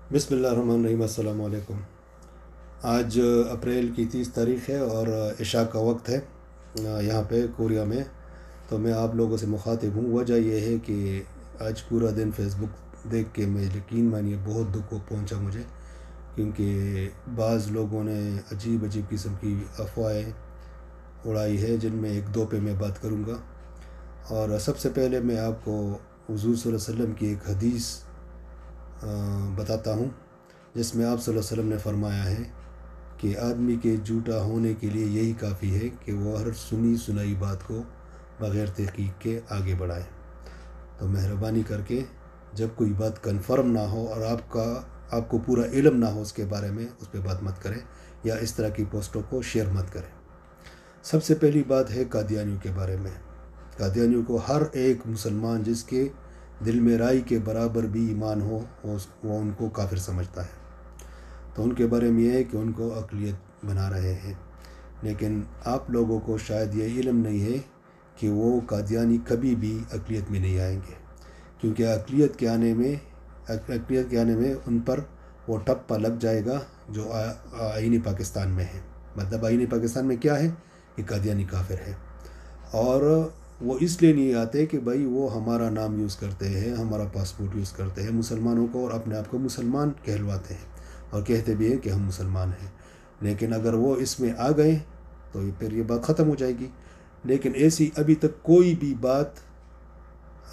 बिस्मिल्लाहिर्रहमानिर्रहीम। अस्सलाम वालेकुम। आज अप्रैल की 30 तारीख़ है और इशा का वक्त है यहाँ पे कोरिया में। तो मैं आप लोगों से मुखातिब हूँ। वजह यह है कि आज पूरा दिन फेसबुक देख के मैं यकीन मानिए बहुत दुख को पहुँचा मुझे, क्योंकि बाज़ लोगों ने अजीब अजीब किस्म की अफवाहें उड़ाई है, जिनमें एक दो पे मैं बात करूँगा। और सबसे पहले मैं आपको हुज़ूर सल्लल्लाहु अलैहि वसल्लम की एक हदीस बताता हूँ, जिसमें आप सल्लल्लाहु अलैहि वसल्लम ने फरमाया है कि आदमी के झूठा होने के लिए यही काफ़ी है कि वो हर सुनी सुनाई बात को बग़ैर तहक़ीक़ के आगे बढ़ाए। तो मेहरबानी करके जब कोई बात कन्फर्म ना हो और आपको पूरा इल्म ना हो उसके बारे में, उस पर बात मत करें या इस तरह की पोस्टों को शेयर मत करें। सबसे पहली बात है कादियानियों के बारे में। कादियानियों को हर एक मुसलमान जिसके दिल में राई के बराबर भी ईमान हो वो उनको काफिर समझता है। तो उनके बारे में यह है कि उनको अक़लियत बना रहे हैं, लेकिन आप लोगों को शायद ये इल्म नहीं है कि वो कादियानी कभी भी अक़लियत में नहीं आएंगे, क्योंकि अक़लियत के आने में उन पर वो ठप्पा लग जाएगा जो आईनी पाकिस्तान में है। मतलब आईनी पाकिस्तान में क्या है कि कादियानी काफिर है, और वो इसलिए नहीं आते कि भाई वो हमारा नाम यूज़ करते हैं, हमारा पासपोर्ट यूज़ करते हैं मुसलमानों को, और अपने आप को मुसलमान कहलवाते हैं और कहते भी हैं कि हम मुसलमान हैं। लेकिन अगर वो इसमें आ गए तो फिर ये बात ख़त्म हो जाएगी। लेकिन ऐसी अभी तक कोई भी बात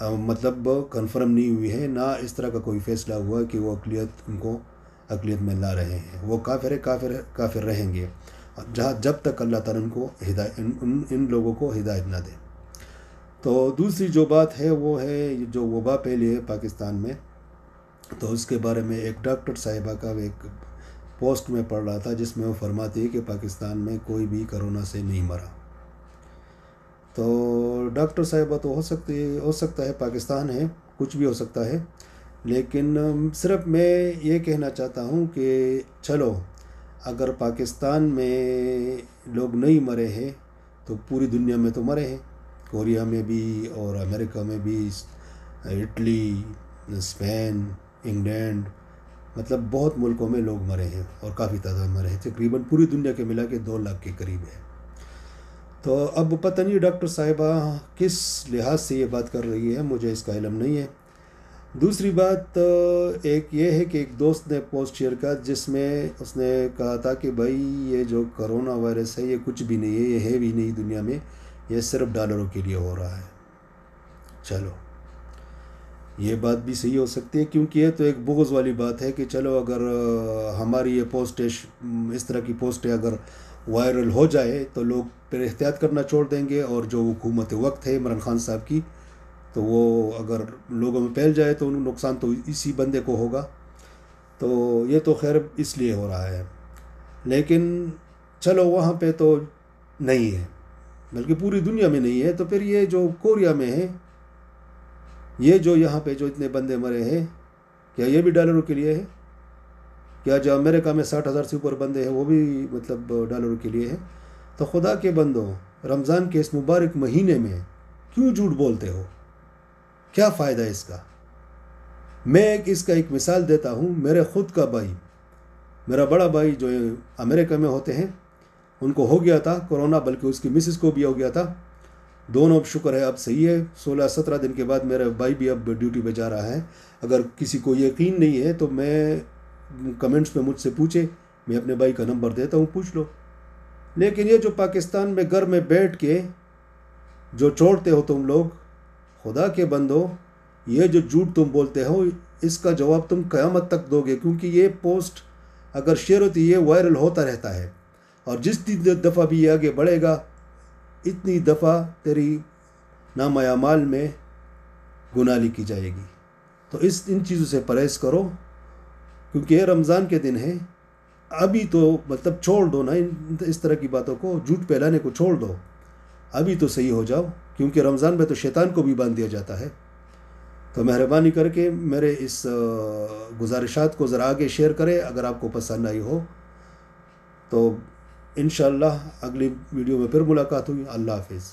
मतलब कंफर्म नहीं हुई है, ना इस तरह का कोई फ़ैसला हुआ कि वो उनको अक़लियत में ला रहे हैं। वो काफिर रहेंगे जब तक अल्लाह ताला उनको इन लोगों को हिदायत ना दे। तो दूसरी जो बात है वो है जो वबा फैली है पाकिस्तान में। तो उसके बारे में एक डॉक्टर साहिबा का एक पोस्ट में पढ़ रहा था, जिसमें वो फरमाती है कि पाकिस्तान में कोई भी कोरोना से नहीं मरा। तो डॉक्टर साहिबा तो हो सकता है, पाकिस्तान है, कुछ भी हो सकता है। लेकिन सिर्फ मैं ये कहना चाहता हूँ कि चलो, अगर पाकिस्तान में लोग नहीं मरे हैं तो पूरी दुनिया में तो मरे हैं। कोरिया में भी और अमेरिका में भी, इटली, स्पेन, इंग्लैंड, मतलब बहुत मुल्कों में लोग मरे हैं और काफ़ी तादाद मरे हैं। तकरीबन पूरी दुनिया के मिला के 2 लाख के करीब है। तो अब पता नहीं डॉक्टर साहिबा किस लिहाज से ये बात कर रही है, मुझे इसका इल्म नहीं है। दूसरी बात एक ये है कि एक दोस्त ने पोस्ट शेयर किया, जिसमें उसने कहा था कि भाई ये जो कोरोना वायरस है ये कुछ भी नहीं है, ये है भी नहीं दुनिया में, ये सिर्फ डॉलरों के लिए हो रहा है। चलो, ये बात भी सही हो सकती है, क्योंकि ये तो एक बुग़्ज़ वाली बात है कि चलो अगर हमारी ये पोस्ट इस तरह की पोस्टें अगर वायरल हो जाए तो लोग फिर एहतियात करना छोड़ देंगे, और जो हुकूमत वक्त है इमरान खान साहब की, तो वो अगर लोगों में फैल जाए तो नुकसान तो इसी बंदे को होगा। तो ये तो खैर इसलिए हो रहा है, लेकिन चलो वहाँ पे तो नहीं है, बल्कि पूरी दुनिया में नहीं है। तो फिर ये जो कोरिया में है, ये जो यहाँ पे जो इतने बंदे मरे हैं, क्या ये भी डॉलरों के लिए है? क्या जो अमेरिका में 60,000 से ऊपर बंदे हैं वो भी मतलब डॉलरों के लिए है? तो खुदा के बंदो, रमज़ान के इस मुबारक महीने में क्यों झूठ बोलते हो? क्या फ़ायदा इसका? मैं इसका एक मिसाल देता हूँ। मेरे ख़ुद का भाई, मेरा बड़ा भाई जो अमेरिका में होते हैं, उनको हो गया था कोरोना, बल्कि उसकी मिसेस को भी हो गया था। दोनों अब शुक्र है अब सही है। 16-17 दिन के बाद मेरा भाई भी अब ड्यूटी पे जा रहा है। अगर किसी को यकीन नहीं है तो मैं कमेंट्स में मुझसे पूछे, मैं अपने भाई का नंबर देता हूँ, पूछ लो। लेकिन ये जो पाकिस्तान में घर में बैठ के जो छोड़ते हो तुम लोग, खुदा के बंदो, ये जो झूठ तुम बोलते हो इसका जवाब तुम क़यामत तक दोगे, क्योंकि ये पोस्ट अगर शेयर होती है वायरल होता रहता है, और जिस दफ़ा भी ये आगे बढ़ेगा इतनी दफ़ा तेरी नामा अमाल में गुनाह लिखी जाएगी। तो इन चीज़ों से परहेज़ करो, क्योंकि ये रमज़ान के दिन है। अभी तो मतलब छोड़ दो ना इस तरह की बातों को, झूठ फैलाने को छोड़ दो, अभी तो सही हो जाओ, क्योंकि रमज़ान में तो शैतान को भी बांध दिया जाता है। तो मेहरबानी करके मेरे इस गुजारिशात को ज़रा आगे शेयर करें। अगर आपको पसंद आई हो तो इंशाअल्लाह अगली वीडियो में फिर मुलाकात हुई। अल्लाह हाफ़िज़।